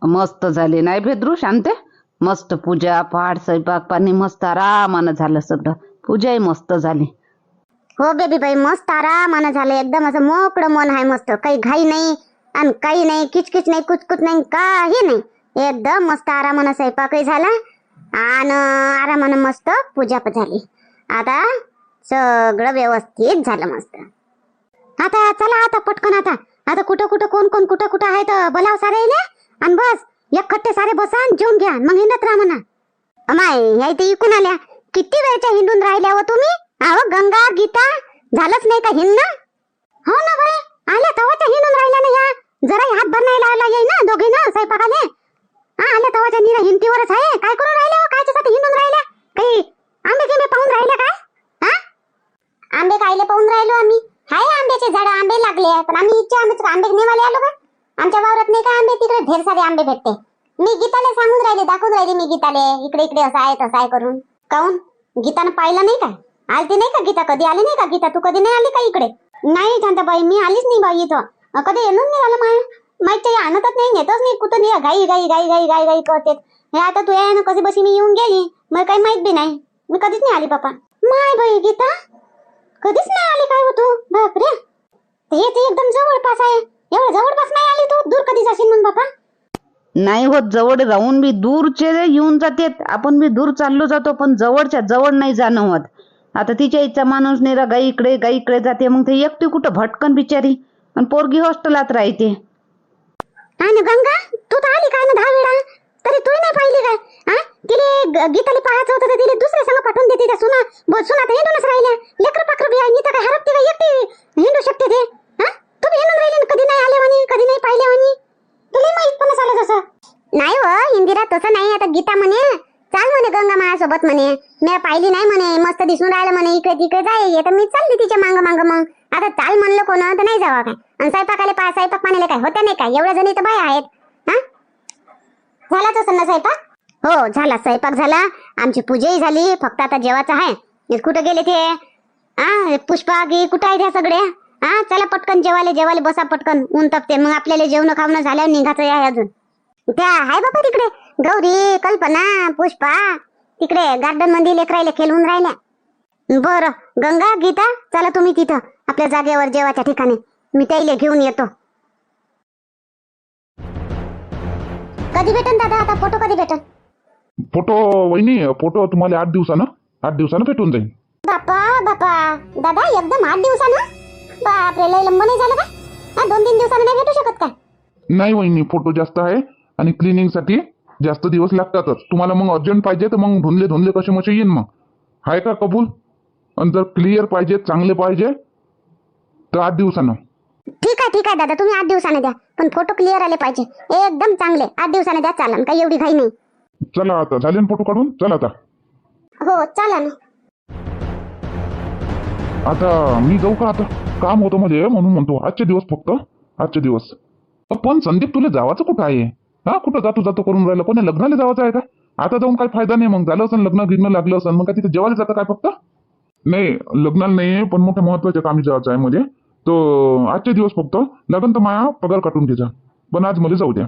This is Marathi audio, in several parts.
मस्त झाली नाही भेद्रू शांते? मस्त पूजा पाठ स्वयंपाक पाणी मस्त आरामानं झालं सगळं. पूजाही मस्त झाली. हो बेबी बाई, मस्त आरामानं झालं. एकदम असं मोकळं मन आहे. मस्त काही घाई नाही आणि काही नाही, किचकिच नाही, कुचकुच नाही, काही नाही. एकदम मस्त आरामानं स्वयंपाकही झाला आणि आरामानं मस्त पूजा पण झाली. आता सगळं व्यवस्थित झालं मस्त. आता चला आता पटकन आता आता कुठं कुठं कोण कोण कुठं कुठं आहे तर बोलाव सारे आणि बस एकखट्टे सारे बसा आणि जेवून घ्या, मग हिंडत राहा म्हणा. अमाय ह्या इथे इकून आल्या, किती वेळच्या हिंडून राहिल्या हो तुम्ही? अहो गंगा गीता झालंच नाही का हिंडणं? हो ना बाई, आल्या तवाच्या हिंडून राहिल्या ना या. जरा हात भर नाही लावला येई ना दोघे ना स्वयंपाकाले. आल्या तवाच्या निरा हिंडतीवरच आहे. काय करून राहिल्या हो? कायच्यासाठी हिंडून राहिल्या? काही आंबे गिंबे पाहून राहिल्या काय? हा, आंबे कायले पाहून राहिलो आम्ही? हाय आंब्याचे झाड, आंबे लागले, पण आम्ही इच्छा आंबे नेवाले आलो का? आमच्या वावरात नाही का आंबे? तिकडे ढेर सारे आंबे भेटते. मी गीताले सांगून राहिले, दाखवून राहिले मी गीताले, इकडे इकडे असं आहे तसं आहे करून. काऊन गीतानं पाहिलं नाही का? आलती नाही का गीता? कधी आली नाही का गीता? तू कधी नाही आली का इकडे? नाही शांताबाई, मी आलीच नाही बाई इथं. कधी येणं नाही झालं माय. माहिती आणतच नाही, नेतच नाही कुठं नाही. गाई गाई गाई गाई गाई गाई करते. हे आता तू आहे ना कधी बशी मी येऊन गेली, मला काही माहित बी नाही. मी कधीच नाही आली बापा. माय बाई गीता कधीच नाही आली काय होतो? बापरे, हे ते एकदम जवळपास आहे. एवढं जवळपास नाही आली तू? दूर कधी जाशील मग बापा? नाही होत, जवळ राहून बी दूरचे येऊन जातेत. आपण बी दूर चाललो जातो, पण जवळच्या जवळ नाही जाणं होत. आता तिच्या इच्छा माणूस नेरा गाई इकडे जाते, मग ते एकटी कुठं भटकन बिचारी. आणि पोरगी हॉस्टेलात राहते. आणि गंगा तू तर आली काय ना 10 वेळा, तरी तू नाही पाहिली काय? हा, तिले गीताले पाहायचं होतं तर तिले दुसऱ्या संग पाठवून देते. त्या सुना सुना तर हिंडूनच राहिल्या. लेकर पाखर बी आहे, नी तर काय हरपते का? एकटी हिंडू शकते ते? हा, तू बी हिंडून राहिली, कधी नाही आले म्हणे, कधी नाही पाहिले म्हणे. तुला माहित पण झालं तसं? नाही हो इंदिरा, तसं नाही. आता गीता म्हणे चाल म्हणे गंगा माझ्यासोबत म्हणे. मी पाहिली नाही म्हणे, मस्त दिसून राहिलं म्हणे, इकडे तिकडे जाय. तर मी चालली तिच्या मांग मांग. मग आता चाल म्हणलं कोण तर नाही जावा काय? आणि स्वयंपाकाले स्वयंपाक पाण्याला काय होत्या नाही काय? एवढ्या जणी तर बाया आहेत. हा, झाला तसं ना स्वयंपाक? हो झाला, स्वयंपाक झाला, आमची पूजाही झाली. फक्त आता जेवायचं आहे. कुठं गेले ते? हा, पुष्पा गी कुठं आहे त्या सगळ्या? हा, चला पटकन जेवाले जेवाले बसा पटकन, ऊन तपते. मग आपल्याला जेवण खावणं झाल्यावर निघायचं आहे अजून. त्या आहे बाबा तिकडे गौरी, कल्पना, पुष्पा तिकडे गार्डन मध्ये लेकरायला खेळून राहिल्या. बरं गंगा गीता चला तुम्ही तिथं आपल्या जागेवर जेवाच्या ठिकाणी, मी त्याला घेऊन येतो. कधी भेटन दादा आता फोटो? कधी भेटन फोटो? वहिनी फोटो तुम्हाला 8 दिवसानं भेटून जाईल. बापा बापा दादा, एकदम 8 दिवसानं? बापरे, लय लंब नाही झालं का? 2-3 दिवसानं नाही भेटू शकत का? नाही वहिनी, फोटो जास्त आहे आणि क्लिनिंग साठी जास्त दिवस लागतातच. तुम्हाला मग अर्जंट पाहिजे तर मग धुंदले कसे मसे येईन. मग आहे का कबूल? आणि जर क्लिअर पाहिजे, चांगले पाहिजे तर 8 दिवसानं. ठीक आहे दादा, तुम्ही 8 दिवसानं द्या, पण फोटो क्लिअर आले पाहिजे, एकदम चांगले. 8 दिवसानं द्या, चालन, काही एवढी घाई नाही. चला आता झाले ना फोटो काढून? चला आता. हो चला ना. आता मी जाऊ का? आता काम होतं मध्ये म्हणून म्हणतो. आजचे दिवस, फक्त आजचे दिवस. पण संदीप तुला जावाचं कुठं आहे? हा, कुठं जातो करून राहिलं? कोणा लग्नाला जावाचं आहे का? आता जाऊन काय फायदा नाही. मग झालं असं लग्न गिग्न लागलं असं, मग काय तिथे जेवायला जातं काय फक्त? नाही लग्नाला नाही, पण मोठ्या महत्वाच्या कामी जायचं आहे मध्ये. तो आजचे दिवस फक्त लागन तर माया पगार काटून घ्यायचा, पण आज मला जाऊ द्या.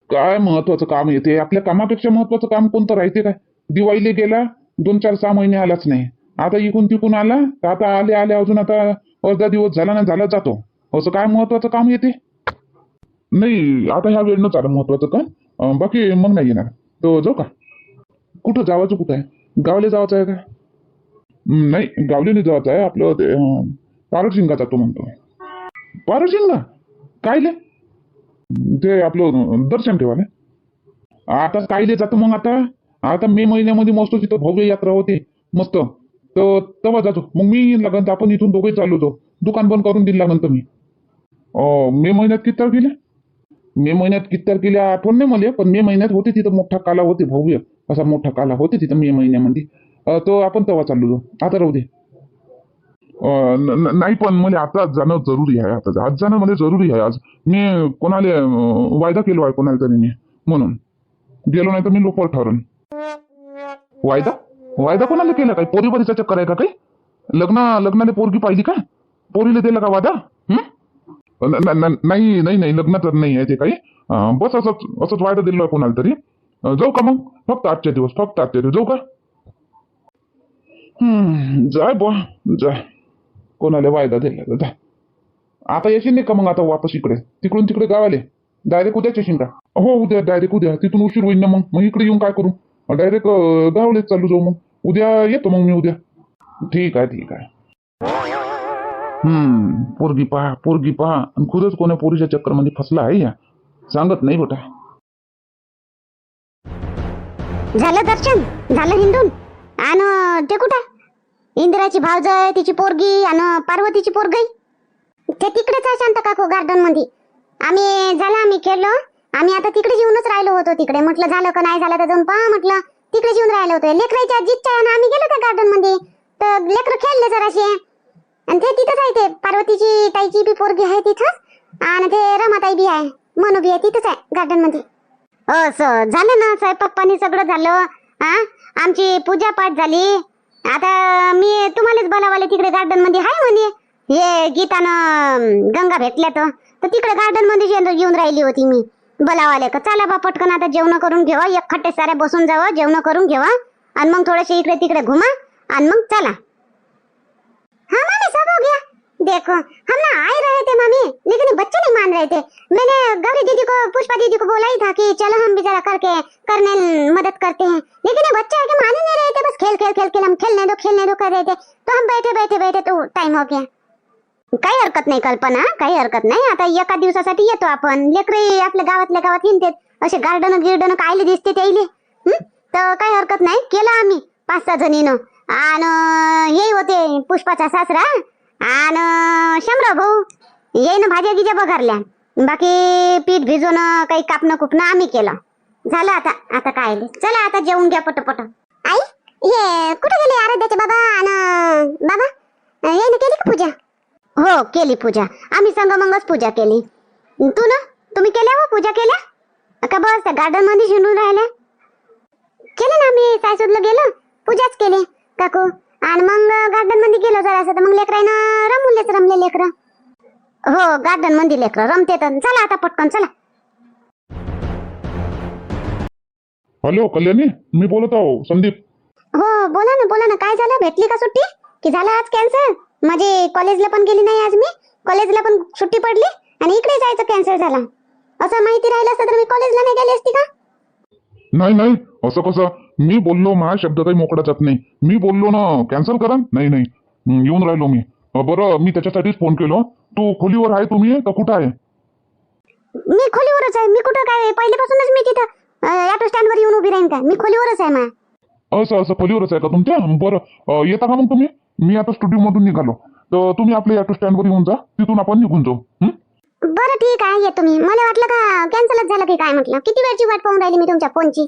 काय महत्वाचं काम येते? आपल्या कामापेक्षा महत्वाचं काम कोणतं राहते काय? दिवाळीला गेला 2-4-6 महिने आलाच नाही. आता इकून तिकून आला तर आता आले अजून आता अर्धा दिवस झाला ना, झाला जातो. असं काय महत्वाचं काम येते? नाही आता ह्या वेळनं चालू महत्वाचं काम, बाकी मग नाही येणार. तो जाऊ का? कुठं जावाचं? कुठं आहे? गावले जायचं आहे का? नाही गावले नाही जायचं आहे आपलं. ते पारशिंगा जातो म्हणतो. पारशिंगा कायले? ते आपलं दर्शन ठेवाले. आता कायले जातो मग? आता मे महिन्यामध्ये मस्त तिथं भव्य यात्रा होते मस्त, तर तेव्हा जातो. मग मी लागन तर आपण इथून दोघे चालू होतो. दुकान बंद करून दिलं लागन तर मी. मे महिन्यात किती तारखेला? मे महिन्यात किती तारखेला आठवण नाही मला, पण मे महिन्यात होते तिथं मोठा काला होते, भव्य असा मोठा काला होते तिथं मे महिन्यामध्ये. तो आपण तेव्हा चाललो जाऊ. आता राहू दे. नाही पण मला आता जाणं जरुरी आहे. आता आज जाणं मला जरुरी आहे. आज मी कोणाला वायदा केलो आहे कोणाला तरी मी, म्हणून गेलो नाही तर मी लोपर ठरण. वायदा कोणाला केला? काय पोरीचा चक्कर आहे का? काही लग्नाला पोरगी पाहिली का? पोरीला दिला का वादा? नाही नाही नाही लग्नात नाही आहे ते काही. बस असंच असंच वायदा दिलं कोणाला तरी. जाऊ का मग? फक्त आजच्या दिवस जाऊ का? जाय बुवा जाय. कोणाला वायदा दिला जाय. आता येशील नाही का मग आता वापस इकडे? तिकडून तिकडे गावाले डायरेक्ट उद्याच येशील का? हो उद्या डायरेक्ट उद्या. तिथून उशीर होईल ना मग इकडे येऊन काय करू? डायरेक्ट गावालेच चालू जाऊ मग. उद्या येतो मग मी उद्या. ठीक आहे. पोरगी पहा आणि खुदच कोण्या पोरीच्या चक्करमध्ये फसला आहे या. सांगत नाही बेटा. झालं दर्शन, झालं हिंडून. आणि ते कुठं? इंदिराची भावजय, तिची पोरगी आणि पार्वतीची पोरगी ते तिकडेच आहे शांता काकू गार्डन मध्ये. आम्ही खेळलो. आम्ही आता तिकडे येऊनच राहिलो होतो. तिकडे म्हटलं झालं का नाही झालं तर जाऊन पहा म्हटलं. तिकडे येऊन राहिलो होतो. लेकराच्या जितच्या आम्ही गेलो त्या गार्डन मध्ये तर लेकर खेळले जराशे. आणि ते तिथंच आहे. ते पार्वतीची ताईची बी पोरगी आहे तिथंच. आणि ते रमाताई बी आहे, मनू बी आहे, तिथंच आहे गार्डन मध्ये. असं झालं ना. स्वयंपाक पाणी सगळं झालं. आमची पूजा पाठ झाली. आता मी तुम्हालाच बोलावले तिकडे गार्डन मध्ये आहे म्हणे. हे गीतानं गंगा भेटल्या तर तिकडे गार्डन मध्ये येऊन राहिली होती मी बोलावाले का. चला बा पटकन आता जेवण करून घेवा. एक खट्टे सारे बसून जावं, जेवण करून घेवा आणि मग थोडेसे इकडे तिकडे घुमा आणि मग चला. हाँ मामी सब हो गया. देखो हम ना आए रहे थे मामी, लेकिन ये बच्चे नहीं मान रहे थे. मैंने गौरी दीदी को, पुष्पा दीदी को बोला ही था कि चलो हम भी जरा करने मदद करते हैं, लेकिन ये बच्चे आके मान ही नहीं रहे थे. बस खेल हम खेलने दो कर रहे थे. तो हम बैठे तो टाइम हो गया. काही हरकत नाही कल्पना, काही हरकत नाही. आता एका दिवसासाठी येतो आपण. लेकरे आपल्या गावातल्या गावात हिंडतात. असे गार्डन कायले दिसते त्याइले. तर काही हरकत नाही. केलं आम्ही 5-6 जणीनं. आणि हे होते पुष्पाचा सासरा आणि शंभराव भाऊ. ये ना भाज्या गिज्या बघारल्या. बाकी पीठ भिजवणं, काही कापणं कुपणं आम्ही केलं. झालं आता काय. चला आता जेवून घ्या पटपट. आई हे कुठे गेले आराध्याचे बाबा आणि बाबा? याने केली का पूजा? हो केली पूजा. आम्ही संगमंगच पूजा केली. तू ना तुम्ही केल्या हो पूजा केल्या का? बस गार्डन मध्ये शिंडून राहिल्या? केलं ना आम्ही. सायसूदला गेलो, पूजाच केली काकू. आणि मग गार्डन मध्ये गेलो जरासं तर मग लेकरांना रमले लेकरं. हो गार्डन मध्ये लेकरं रमते तर. चला आता पटकन चला. हॅलो कल्याणी, मी बोलत आहो संदीप. हो बोला ना. काय झालं? भेटली का सुट्टी की झालं आज कॅन्सल? माझी कॉलेजला पण गेली नाही आज मी. कॉलेजला पण सुट्टी पडली आणि इकडे जायचं कॅन्सल झालं. असं माहिती राहिलं असतं तर मी कॉलेजला नाही गेली असती का? नाही असं कसं? मी बोललो, माझा शब्द काही मोकळा जात नाही. मी बोललो ना कॅन्सल करा. नाही येऊन राहिलो मी. बरं मी त्याच्यासाठीच फोन केलो. तू खोलीवर आहे तुम्ही का कुठं आहे? मी खोलीवरच आहे. मी कुठं काय पहिल्यापासूनच मी तिथं ऑटो स्टँड वर येऊन उभी राहीन का? मी खोलीवरच आहे मा. असं खोलीवरच आहे का तुमच्या? बरं येता का मग तुम्ही? मी आता स्टुडिओ मधून निघालो तर तुम्ही आपल्या ऑटो स्टँड वर येऊन जा. तिथून आपण निघून जाऊ. बरं ठीक आहे येतो मी. मला वाटलं का कॅन्सलच झालं की काय. म्हटलं किती वेळची वाट पाहून राहिली मी तुमच्या फोनची.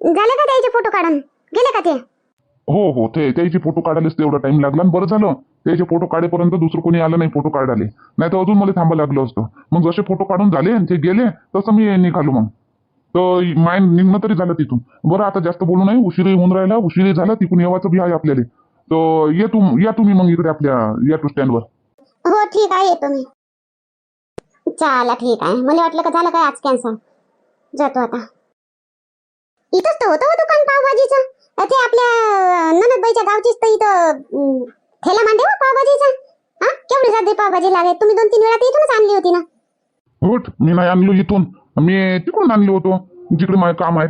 झाले का त्याचे फोटो काढून गेले का ते? हो त्याचे फोटो काढायलाच तेवढा टाइम लागला. आणि बरं झालं त्याचे फोटो काढेपर्यंत दुसरं कोणी आलं नाही फोटो काढायला. नाही तर अजून मला थांबा लागलं असतं. मग जसे फोटो काढून झाले आणि ते गेले तसं मी निघालो. मग तर माइंड निघणं तरी झालं तिथून. बरं आता जास्त बोलू नाही. उशिरी होऊन राहिला. उशिरी झाला. तिकून येवाचं बी आहे आपल्याला. तर या तुम्ही मग इकडे आपल्या ऑटो स्टँडवर. हो ठीक आहे येतो मी. चला ठीक आहे. मला वाटलं का झालं काय आज कॅन्सल. जातो आता. इथंच तर होतं दुकान पावभाजीचं. ते आपल्या ननदबाईच्या गावचीच तर इथं ठेला मांडे हो पावभाजीचा. केवढी जाते पावभाजी लागेल. तुम्ही 2-3 वेळा इथूनच आणली होती ना? होट मी नाही आणलो इथून. मी तिकडून आणलो होतो. जिकडे माझं काम आहे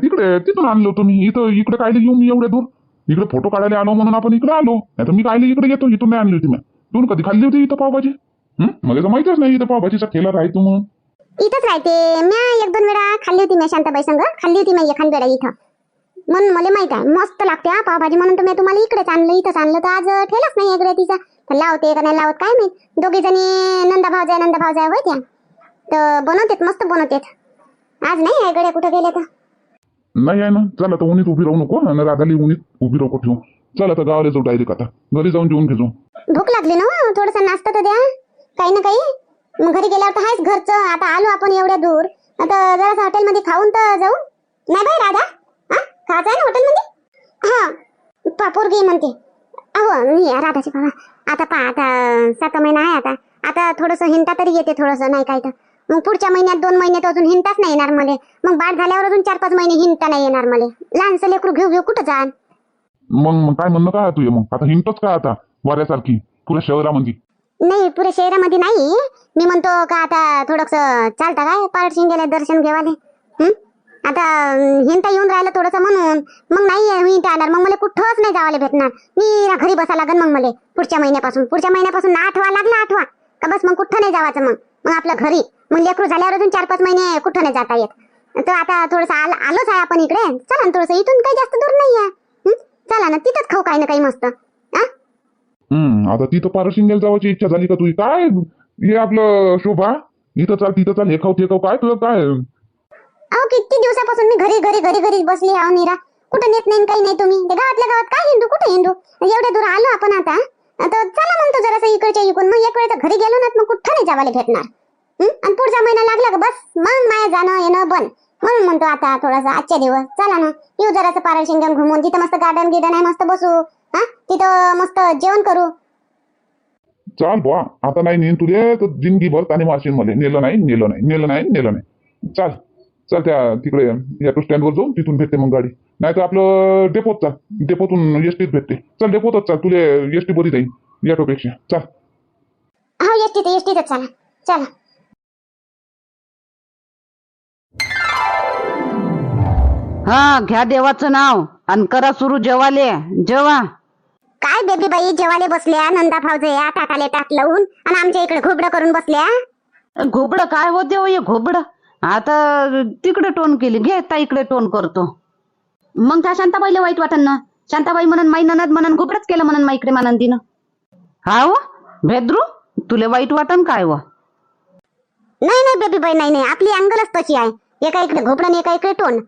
तिथून आणलो होतो मी. इकडे कायले येऊ मी एवढ्या दूर? इकडे फोटो काढायला आलो म्हणून आपण इकडे आलो. नाही तर मी कायले इकडे येतो. इथून नाही आणली होती मी. तू कधी खाल्ली होती इथं पावभाजी? मला तर माहितीच नाही इथं पावभाजीचा ठेला राहतो म्हणून. इथंच राहते. मी 1-2 वेळा खाल्ली होती. मी शांताबाई संग खाल्ली होती मी एखाद वेळा इथं. म्हणून मला माहित आहे मस्त लागते पावभाजी. म्हणून तर मी तुम्हाला इकडेच आणलं. इथंच आणलं तर आज ठेलाच नाही इकडे तिचा. लावते का नाही लावत काय माहित. दोघी जणी नंदा भावजाय होय त्या तर बनवतेत मस्त बनवतेत. आज नाही आहे गड्या कुठे गेले तर. नाही आहे ना. चला तर उन्हीत उभी राहू नको. आणि राधाली उन्हीत उभी राहू ठेवू. चला तर गावाला जाऊ डायरेक्ट. आता घरी जाऊन जेवून घेऊ. भूक लागली ना. थोडंसं नाश्ता तर द्या काही ना काही. मग घरी गेल्यावर तर आहेच घरचं. आता आलो आपण एवढ्या दूर. आता जरासं हॉटेलमध्ये खाऊन तर जाऊ. नाही बाई राधा खायचं आहे ना हॉटेलमध्ये? हा पोरगी म्हणते. अहो मी राधाची बाबा आता 7 महिना आहे. आता आता थोडंसं हिंडता तरी येते थोडंसं, नाही काय तर मग पुढच्या महिन्यात 2 महिन्यात अजून हिंडताच नाही येणार मला. मग बाळ झाल्यावर अजून 4-5 महिने हिंडता नाही येणार मला. लहानसं लेकरू घेऊ कुठं जाण. मग काय म्हणणं काय तुझे? मग आता हिंडतोच काय आता वाऱ्यासारखी पुऱ्या शहरामध्ये? नाही पुऱ्या शहरामध्ये नाही, मी म्हणतो का आता थोडंसं चालता काय पारशिंगेला दर्शन घेवाले. आता हिंडता येऊन राहिलं थोडंसं म्हणून मग नाही हिंडता येणार. मग मला कुठंच नाही जावाले भेटणार. मी घरी बसा लागन मग मला पुढच्या महिन्यापासून आठवा लागला का बस मग कुठं नाही जावाचं. मग आपल्या घरी मग लेकरू झाल्यावर अजून 4-5 महिने कुठं नाही जाता येत. तर आता थोडंसं आलोच आहे आपण इकडे. चला ना थोडंसं, इथून काही जास्त दूर नाही आहे. चला ना तिथंच खाऊ काही ना काही मस्त. आता तिथं पारशिंगेला जावायची इच्छा झाली का तुझी? काय हे आपलं शोभा, इथं चाल तिथं चाल, हे खाऊ ते खाऊ, काय तुझं काय? अहो किती दिवसापासून मी घरी बसली आहो नीरा. कुठं नेत नाही काही नाही तुम्ही. ते गावातल्या गावात काय हिंडू, कुठे हिंडू. एवढ्या दूर आलो आपण आता. आता चला म्हणतो जरासं इकडच्या इकडून. मग एक वेळेस घरी गेलो ना मग कुठं नाही जावाले भेटणार. आणि पुढचा महिना लागला का बस मग माया जाणं येणं बंद. म्हणून म्हणतो आता थोडासा आजच्या दिवस चला ना येऊ जरासं पारशिंगण घुमून. तिथं मस्त गार्डन आहे, मस्त बसू. तिथं मस्त जेवण करू. चाल बुवा, आता नाही नेन तुले तर जिंदगीभर ताने मारशील मला. नेलं नाही. चाल त्या तिकडे ऑटो स्टँडवर जाऊ, तिथून भेटते मग गाडी. नाही तर आपलं डेपोत चाल, डेपोतून एसटीत भेटते. चल डेपोतच चाल, तुले एसटी बरी जाईल ऑटोपेक्षा. चाल. हो एसटीतच चला. हा घ्या देवाचं नाव आणि करा सुरू जेवाले. जेवा. काय बेबी बाई जेवाले बसल्या नंदा भाऊजे या टाकाले टाक लावून आणि आमच्या इकडे घोबडं करून बसल्या. घोबडं काय होते हो हे घोबडं? आता तिकडे टोन केली, घे इकडे टोन करतो. मग त्या शांताबाईला वाईट वाटन ना. शांताबाई म्हणून माई ननद म्हणून घोबडच केलं म्हणून माईकडे म्हणून तिनं. हा हो भेद्रू, तुले वाईट वाटन काय व? नाही बेबी बाई नाही, आपली अँगलच तशी आहे. एका इकडे घोबडं आणि एका इकडे टोन.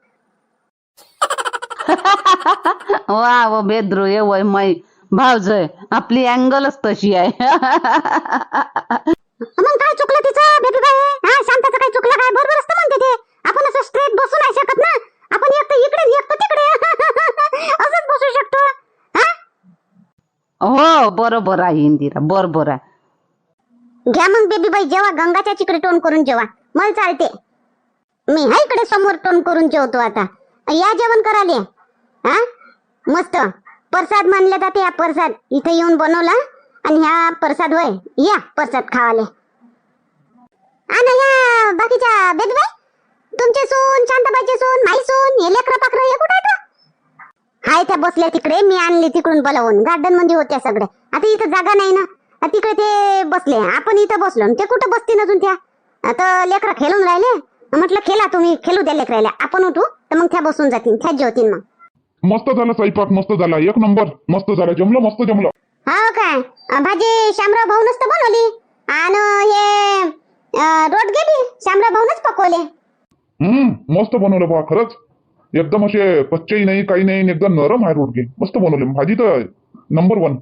वा व भेद्रू ये वय माई भावजय, आपली अँगलच तशी आहे. मग काय चुकलं तिचं बेबी बाई? शांताचं काय चुकलं काय? बरोबर असतं म्हणते ते. आपण असं स्ट्रेट बसू नाही शकत ना. आपण एक तर इकडे एक तर तिकडे असंच बसू शकतो. हो बरोबर आहे इंदिरा, बरोबर आहे. घ्या मग बेबी बाई जेव्हा गंगाच्या तिकडे टोन करून जेव्हा मला चालते. मी हा इकडे समोर टोन करून जेवतो आता. या जेवण कराले. मस्त प्रसाद मानले जाते. हा प्रसाद इथे येऊन बनवला आणि ह्या प्रसाद होय, या प्रसाद खावाले. आणि या बाकीच्या बेबी बाई, तुमचे सून, शांताबाईचे सून, माई सून, हे लेकरं पाकरं हे कुठं आहे? हाय त्या बसल्या तिकडे. मी आणले तिकडून बोलावून. गार्डन मध्ये होत्या सगळे. आता इथं जागा नाही ना, तिकडे ते बसले. आपण इथं बसलो. ते कुठं बसतील अजून त्या? आता लेकरं खेळून राहिले. म्हटलं खेळा तुम्ही, खेळू द्या लेकरायला. आपण उठू तर मग त्या बसून जातील, त्याच जेवतील. मग मस्त झाला स्वयंपाक, मस्त झाला, एक नंबर. मस्त झाला, जमलं, मस्त जमलं. हा काय भाजी शामराव भाऊनच तर बनवली आणि हे रोटगे बी शामराव भाऊनच पकवले. मस्त बनवलं बा खरंच. एकदम असे कच्चेही नाही काही नाही, एकदम नरम आहे रोटगे. मस्त बनवले. भाजी तर नंबर 1.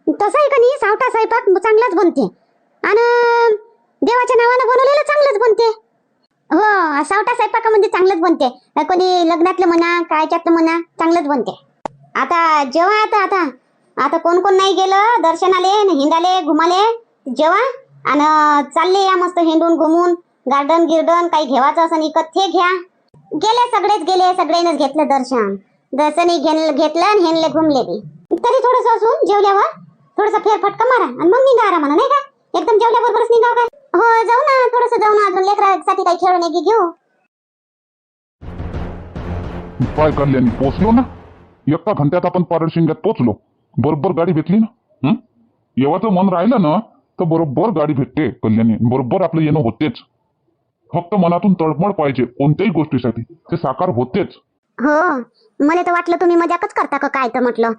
तसंही का नाही सावटा स्वयंपाक चांगलाच बनते आणि देवाच्या नावानं बनवलेलं चांगलंच बनते. हो सावटा स्वयंपाकामध्ये चांगलंच बनते. कोणी लग्नातलं म्हणा कायच्यातलं म्हणा चांगलंच बनते. आता जेव्हा आता कोण नाही गेलं दर्शनाले हिंडाले घुमाले जेव्हा आणि चालले या मस्त हिंडून घुमून. गार्डन गिर्डन काही घेवायचं असं इकत ते घ्या. सगळेच गेले, सगळ्यांनीच घेतलं दर्शनही घेतलं आणि हेनले घुमले बी. तरी थोडंसं असून जेवल्यावर थोडंसं फेरफटका मारा आणि मग निघा आरामानं, नाही का? एकदम जेवल्याबरोबरच निघाव काय? हो जाऊ ना, थोडंसं जाऊ ना, अजून लेकरासाठी काही खेळणे घेऊ. काय कल्याणी पोचलो ना. एका घंट्यात आपण पारडशिंग्यात पोचलो. बरोबर गाडी भेटली ना. येवाचं मन राहिलं ना तर बरोबर गाडी भेटते कल्याणी. बरोबर आपलं येणं होतेच. फक्त मनातून तळमळ पाहिजे कोणत्याही गोष्टीसाठी, ते साकार होतेच. हो मला तर वाटलं तुम्ही मजाकच करता का काय. तर म्हटलं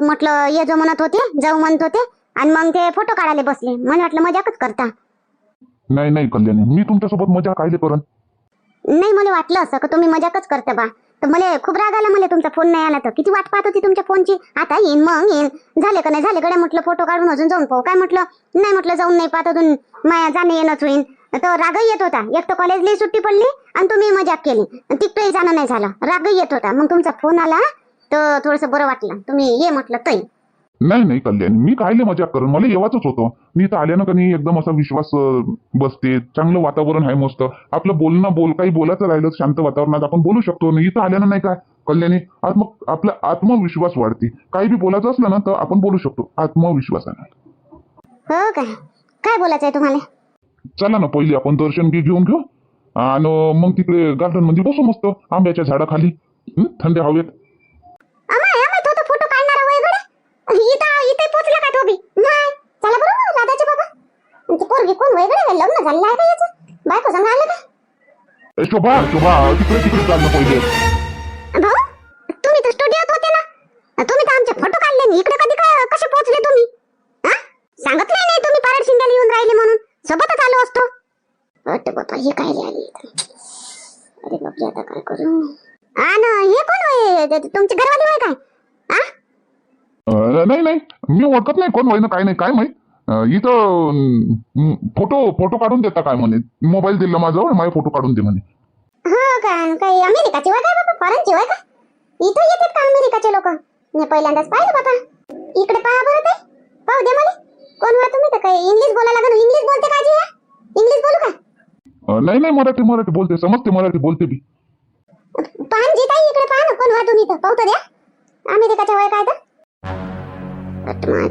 म्हटलं ये जो म्हणत होते जाऊ म्हणत होते आणि मग ते फोटो काढायला बसले. मला वाटलं मजाकच करता. नाही कल्याणी, मी तुमच्यासोबत मजा कायले करन. नाही मला वाटलं असं का तुम्ही मजाकच करता बा. तर मला खूप राग आला. मला तुमचा फोन नाही आला तर किती वाट पाहत होती तुमच्या फोनची. आता येईन मग येईन, झाले का नाही झाले गड्या म्हटलं फोटो काढून अजून जाऊन पाहू. काय म्हटलं नाही म्हटलं जाऊन नाही पाहत अजून माया जाणं येणंच होईन. तर रागही येत होता. एक तर कॉलेजला सुट्टी पडली आणि तुम्ही मजाक केली, तिकडे जाणं नाही झालं. रागही येत होता. मग तुमचा फोन आला तर थोडंसं बरं वाटलं. तुम्ही ये म्हटलं तई. नाही नाही कल्याणी, मी कायले मजाक करून, मला येवाचंच होतं. मी इथं आल्यानं का नाही एकदम असा विश्वास बसते. चांगलं वातावरण आहे मस्त. आपलं बोलणं काही बोलायचं राहिलं शांत वातावरणात आपण बोलू शकतो. नाही इथं आल्यानं नाही काय कल्याणी, आपला आत्मविश्वास वाढते. काही बी बोलायचं असलं ना तर आपण बोलू शकतो आत्मविश्वासाने. हो काय? काय बोलायचंय तुम्हाला? चला ना पहिले आपण दर्शन घेऊन घेऊ आणि मग तिकडे गार्डन मध्ये बसू मस्त आंब्याच्या झाडाखाली, थंड हवेत. अमाय अमाय, तो फोटो काढणारा वय गडे इथे पोचला का तो बी? नाही. चला बरोबर दादाचे बाबा. ते पोरगी कोण वय गडे? लग्न झालेलं आहे का याचं? बायको संग आलं का? शोभा शोभा, तिकडे चाललं पहिले. भाऊ, तुम्ही तर स्टुडिओत होते ना. तुम्ही तर आमचे फोटो काढले नाही. इकडे कधी काय कसे पोहोचले तुम्ही? हा? सांगितलं नाही तुम्ही परत शिंद्याला येऊन राहिले म्हणून. सोबतच आलो असतो. अरे बाबा, हे काय आली? अरे बापरे, आता काय करू? आणि हे कोण होय? तुमचे घरवाले होय काय? हा? नाही मी ओळखत नाही कोण होईना, काय नाही काय माहित. इथं फोटो काढून देता काय म्हणे, मोबाईल दिला माझ्यावर, माझे फोटो काढून दे म्हणे. हो काय? काही अमेरिकाचे होय काय बाबा? फॉरेनचे होय का? इथं येतात का अमेरिकाचे लोक? मी पहिल्यांदाच पाहिलं बाबा. इकडे पहा बरं ते. पाहू दे मला. कोण होय तुम्ही? तर काही इंग्लिश बोलायला लागलं. इंग्लिश बोलते का जी? इंग्लिश बोलू का? नाही मराठी बोलते, समजते मराठी बोलते बी. पाहन जी ताई, इकडे पहा ना. कोण होय तुम्ही? तर पाहू तर द्या. अमेरिकाच्या होय काय तर?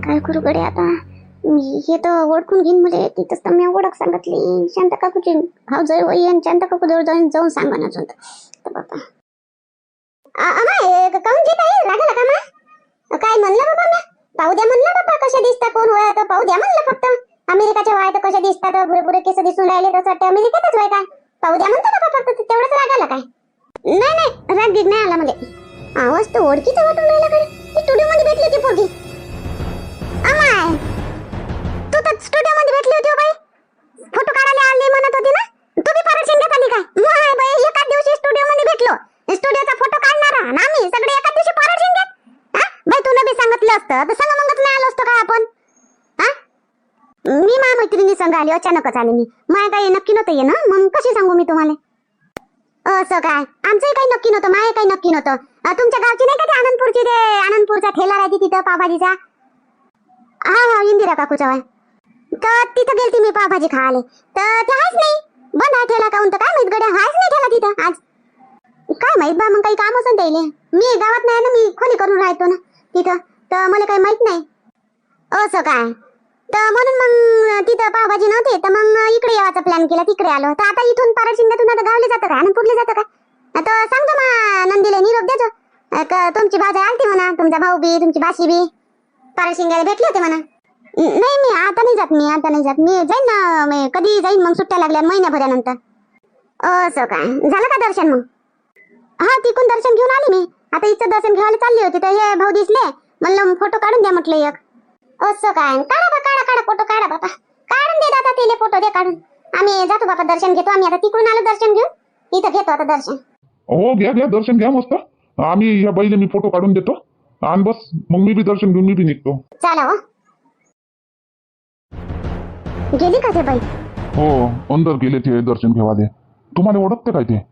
काय करू गडे आता? मी हे तर ओळखून घेईन. म्हणजे तिथंच तर मी ओळख सांगितली. शांता काकूची भाव जवळ वय आणि शांता काकू जवळ जाऊन सांगा ना अजून तर बाबा. अमाय काहून घेत आहे? रागाला का मा? काय म्हणलं बाबा मी? पाहू द्या म्हणलं बाबा. कशा दिसता कोण होय तर पाहू द्या म्हणलं फक्त. अमेरिकाच्या वाय तर कशा दिसतात? पुरे केस दिसून राहिले तसं वाटतं अमेरिकेतच होय काय? पाहू द्या म्हणतो बाबा फक्त. तेवढंच रागाला काय? नाही राग नाही आला मला. आवाज तर ओळखीचा वाटून राहिला कडे. स्टुडिओ मध्ये भेटली होती पोरगी. अमाय, तू तर स्टुडिओ मध्ये भेटली होती बाई. फोटो काढायला आली म्हणत होती ना? तू बी परत शिंद्यात आली काय? नाही बाई, एकाच दिवशी स्टुडिओ मध्ये भेटलो. स्टुडिओचा फोटो काढणारा आणि आम्ही सगळे एकाच दिवशी परत शिंद्यात. बाई तू बी सांगितलं असतं तर संग मगच नाही आलो असतो काय आपण? मी माझ्या मैत्रिणी संग आली, अचानकच आले मी. माय काही नक्की नव्हतं ये ना, मग कशी सांगू मी तुम्हाला? असं काय? आमचंही काही नक्की नव्हतं, माय काही नक्की नव्हतं. तुमच्या गावची नाही का ते आनंदपूरची, ते आनंदपूरचा ठेला राहते तिथं पावभाजीचा? हा इंदिरा काकूचा वाय. तर तिथं गेलती मी पावभाजी खायला. तर ते आहेच नाही, बंद आहे ठेला. काऊन तर काय माहित गड्या, आहेच नाही ठेला तिथं आज. काय माहित बा, मग काही काम असं द्यायले. मी गावात नाही ना, मी खोली करून राहतो ना तिथं, तर मला काही माहित नाही. असं काय? तर म्हणून मग तिथं पावभाजी नव्हती, तर मग इकडे यावाचा प्लॅन केला, तिकडे आलो. तर आता इथून परत शिंद्यातून आता गावले जातं का आनंदपूरले जातं का? तर सांगतो मा नंदीला निरोप देतो. तुमची भाजी आलती म्हणा, तुमचा भाऊ बी, तुमची भाशी बी परत शिंद्याला भेटले होते म्हणा. नाही मी आता नाही जात. मी जाईन ना, मी कधी जाईन मग सुट्ट्या लागल्या महिन्याभरानंतर. असं काय? झालं का दर्शन मग? हा, तिकून दर्शन घेऊन आले मी. आता इथं दर्शन घ्यायला चालली होती तर हे भाऊ दिसले, म्हणलं फोटो काढून द्या म्हटलं एक. असं काय? काढा फोटो काढा बाबा. काढून दे दादा तिले फोटो दे काढून. आम्ही जातो बाबा, दर्शन घेतो आम्ही. आता तिकडून आलो दर्शन घेऊन, इथं घेतो आता दर्शन. हो घ्या दर्शन घ्या मस्त. आम्ही ह्या बाईले मी फोटो काढून देतो आणि बस मग मी बी दर्शन घेऊन मी बी निघतो. चला हो. गेली का ते बाई? हो अंदर गेले ते दर्शन घेवाले. तुम्हाला ओळखते काय ते?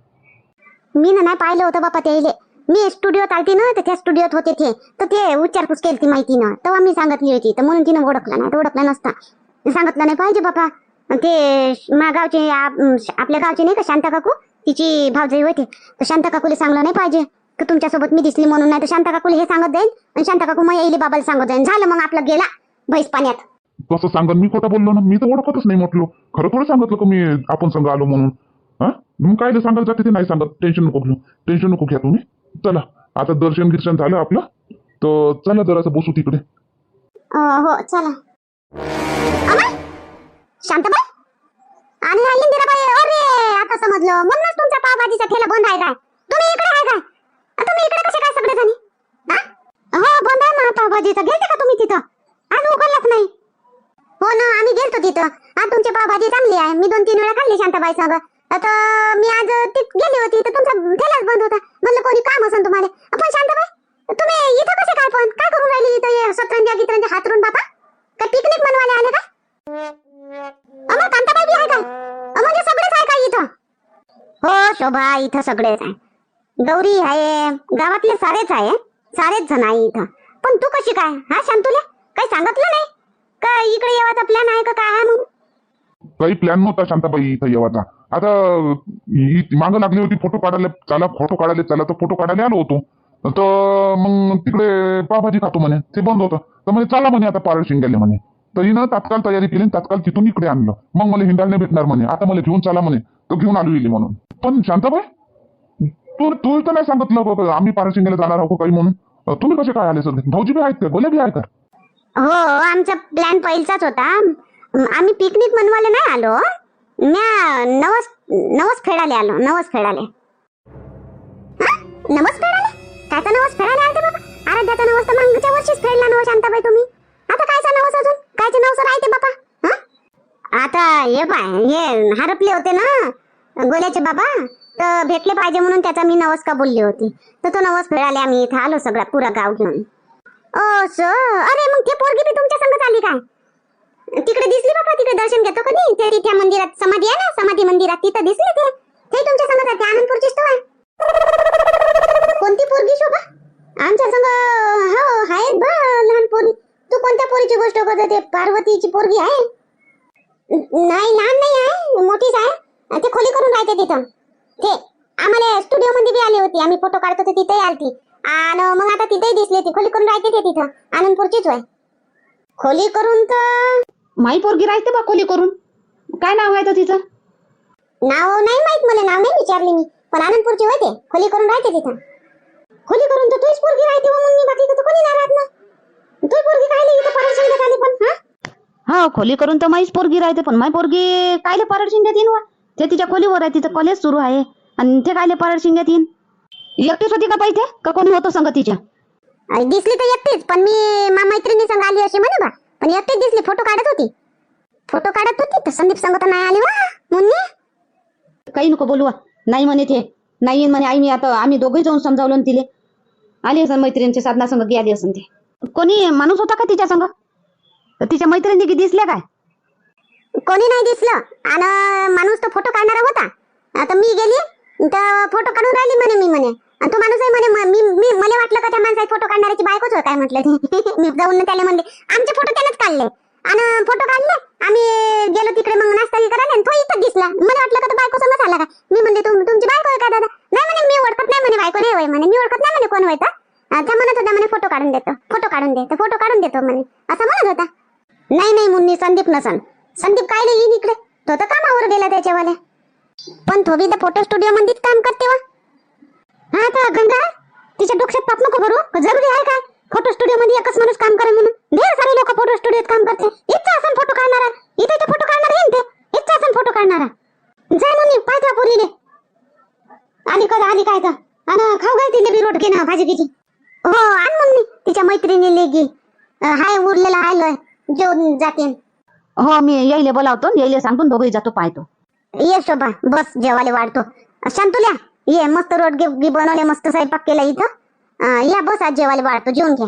मी ना नाही पाहिलं होतं बापा ते. मी स्टुडिओत आलती ना, तर त्या स्टुडिओत होते ते. तर ते उच्चारपूस केली ती माहिती ना, तेव्हा मी सांगितली होती. तर म्हणून तिनं ओळखलं नाही. तर ओळखलं नसता सांगितलं नाही पाहिजे बापा. ते गावचे आपल्या गावचे नाही का शांता काकू, तिची भावजाई होते. तर शांता काकूला सांगलं नाही पाहिजे की तुमच्यासोबत मी दिसली म्हणून. नाही तर शांता काकूला हे सांगत जाईल आणि शांता काकू मग येईल बाबाला सांगत जाईल. झालं मग आपलं गेला भैस पाण्यात. कसं सांगन? मी खोटं बोललो ना? मी तर ओळखतच नाही म्हटलो. खरं थोडं सांगितलं का मी आपण संग आलो म्हणून? मग काय सांगायला जाते ते नाही सांगत. टेन्शन नको घ्या तुम्ही. चला आता दर्शन गिर्शन झालं आपलं, तर चला जरासं बसू तिकडे. हो चला. शांताबाई आणि इंदिराबाई, अरे आता समजलं. म्हणूनच तुमचा पावभाजीचा ठेला बंद आहे काय? तुम्ही इकडे आहे काय? तुम्ही इकडे कसे काय सगळे जणी? हो बंद आहे ना पावभाजीचा. गेलते का तुम्ही तिथं? आज उघडलाच नाही. हो ना, आम्ही गेलतो तिथं. आज तुमची पावभाजी चांगली आहे. मी 2-3 वेळा खाल्ली शांताबाई संग. आता मी आज तिथे गेली होती तर तुमचा ठेलाच बंद होता. म्हणलं कोणी काम असेल तुम्हाला. पण शांताबाई तुम्ही इथं कसे काय? पण काय करून राहिली इथं? सतरंजा गितरंजा हातरून बाबा? काय पिकनिक बनवायला आले का? अमर कांताबाई बी आहे काय? म्हणजे सगळेच आहे का इथं? हो शोभा, इथं सगळेच आहे. गौरी आहे, गावातले सारेच आहे. सारेच जण आहे इथं. पण तू कशी काय हा शांतुल्या काही सांगितलं नाही का इकडे येवाचा प्लॅन आहे का काय आहे म्हणून? काही प्लॅन नव्हता शांताबाई इथं येवाचा. आता मागं लागली होती फोटो काढायला, चला तर फोटो काढायला आलो होतो. तर मग तिकडे पावभाजी खातो म्हणे, ते बंद होतं. तर म्हणे चला म्हणे आता पारड शिंगाले म्हणे. तर हिनं तात्काळ तयारी केली, तात्काळ तिथून इकडे आणलं. मग मला हिंडायला नाही भेटणार म्हणे, आता मला घेऊन चला म्हणे. तर घेऊन आलो हिली म्हणून. पण शांताबाई तू तर नाही सांगितलं आम्ही पारड शिंगायला जाणार आहोत काही म्हणून. तुम्ही कसे काय आले सगळे? भाऊजी बी आहेत का, गोल्या बी आहेत का? हो आमचा प्लॅन पहिलाच होता. आम्ही पिकनिक मनवायला नाही आलो. म्या नवस फेडाले आलो. नवस फेडाले. नवस फेडाले? कायचा नवस फेडाले आलते बाबा? आराध्याचा नवस तर मागच्या वर्षीच फेडला नवस शांताबाई तुम्ही. आता कायचा नवस अजून? कायचे नवस राहते बाबा? आता हे पाय हे हरपले होते ना गोल्याचे बाबा, तर भेटले पाहिजे म्हणून त्याचा मी नवस का बोलली होती. तर तो नवस फेडाले आम्ही इथं आलो सगळा पुरा गाव घेऊन. अरे मग ते पोरगी बी तुमच्या संगत आली काय? तिकडे दिसली बाबा, तिकडे दर्शन घेतो कधी ते तिथे मंदिरात समाधी आहे ना, समाधी मंदिरात तिथं दिसली ते तुमच्या संगत आहे. आनंदपूरचीच तो आहे. कोणती पोरगी शोभा? आमच्या संग हो आहेत बा लहान पोरी. तू कोणत्या पोरीची गोष्ट करते? ते पार्वतीची पोरगी आहे? नाही लहान नाही आहे, मोठीच आहे. ते खोली करून राहते तिथं. ते आम्हाला स्टुडिओ मध्ये बी आली होती, आम्ही फोटो काढतो तिथेही आलती. आणि मग आता तिथेही दिसली. ती खोली करून राहते ते तिथं आनंदपूरचीच आहे. खोली करून तर माई पोरगी राहते बा खोली करून. काय नाव आहे तर तिचं? नाव नाही माहित मला, नाव नाही विचारली मी. पण आनंदपूरची होते, खोली करून राहते तिथं. खोली करून तर तूच पोरगी राहते व मग मी बाकी तर कोणी नाही राहत ना. तू पोरगी कायले इथं परत शिंद्यात आली पण? हा खोली करून तर माईच पोरगी राहते, पण माई पोरगी कायले पारड शिंग्यात येईन वा? ते तिच्या खोलीवर आहे, तिचं कॉलेज सुरू आहे. आणि ते कायले पारड शिंग्यात येईन? एकटीच होती का पाहिजे का कोणी होतं संग तिच्या? दिसली तर एकटीच, पण मी मैत्रिणी संग आली अशी म्हणे बा. पण एकटीच दिसली, फोटो काढत होती. तर संदीप संग तर नाही आली वा मुन्नी. काही नको बोलू वा. नाही म्हणे ते नाही येईन म्हणे. आई मी आता आम्ही दोघे जाऊन समजावलं तिले. आली असं मैत्रिणीच्या साधना संग आली असं. ते कोणी माणूस होता का तिच्या संग? तिच्या मैत्रिणी की दिसल्या काय? कोणी नाही दिसलं. आणि माणूस तो फोटो काढणारा होता. आता मी गेली तर फोटो काढून राहिली म्हणे. मी म्हणे आणि तो माणूस आहे म्हणे. मी मला वाटलं का त्या माणसाची फोटो काढणाऱ्याची बायकोच होय काय म्हटलं. मी जाऊन त्याला म्हणले आमचे फोटो त्यानेच काढले आणि फोटो काढले. आम्ही गेलो तिकडे मग नाश्ता करायला आणि तो इथं दिसला. मला वाटलं का तो बायको समज आला का. मी म्हणले तुमची बायको आहे का दादा? नाही म्हणे मी ओळखत नाही म्हणे, बायको नाही होय म्हणे, मी ओळखत नाही म्हणे कोण होय. त्या म्हणत होता म्हणे फोटो काढून देतो, फोटो काढून देतो म्हणे असं म्हणत होता. नाही मुन्नी संदीप नसन. संदीप काय येईन इकडे, तो तर कामावर गेला त्याच्यावाल्या. पण तो बी तर फोटो स्टुडिओ मध्येच काम करते वा. हा तर गंगा तिच्या डोक्यात पाप नको करू. जरुरी आहे काय फोटो स्टुडिओ मध्ये एकच माणूस काम करे म्हणून? ढेर सारे लोक फोटो स्टुडिओत काम करते. इथं असं फोटो काढणारा, इथे फोटो काढणार येईन ते. इथं असं फोटो काढणारा. जाय मुन्नी पाय त्या पोरीले आली का आली काय तर. आणि खाऊ घाल तिले बी रोट घे ना भाजी गिजी. हो आण मुन्नी तिच्या मैत्रिणीले गी हाय उरलेला हाय लय जेवून जाते. हो मी यायले बोलावतो, यायले सांगून दोघे जातो पाहतो. ये शोभा बस जेवायला वाढतो. शांतुल्या ये मस्त रोट गी बनवले, मस्त स्वयंपाक केला इथं. या बस आज जेवायला वाढतो, जेवून घ्या.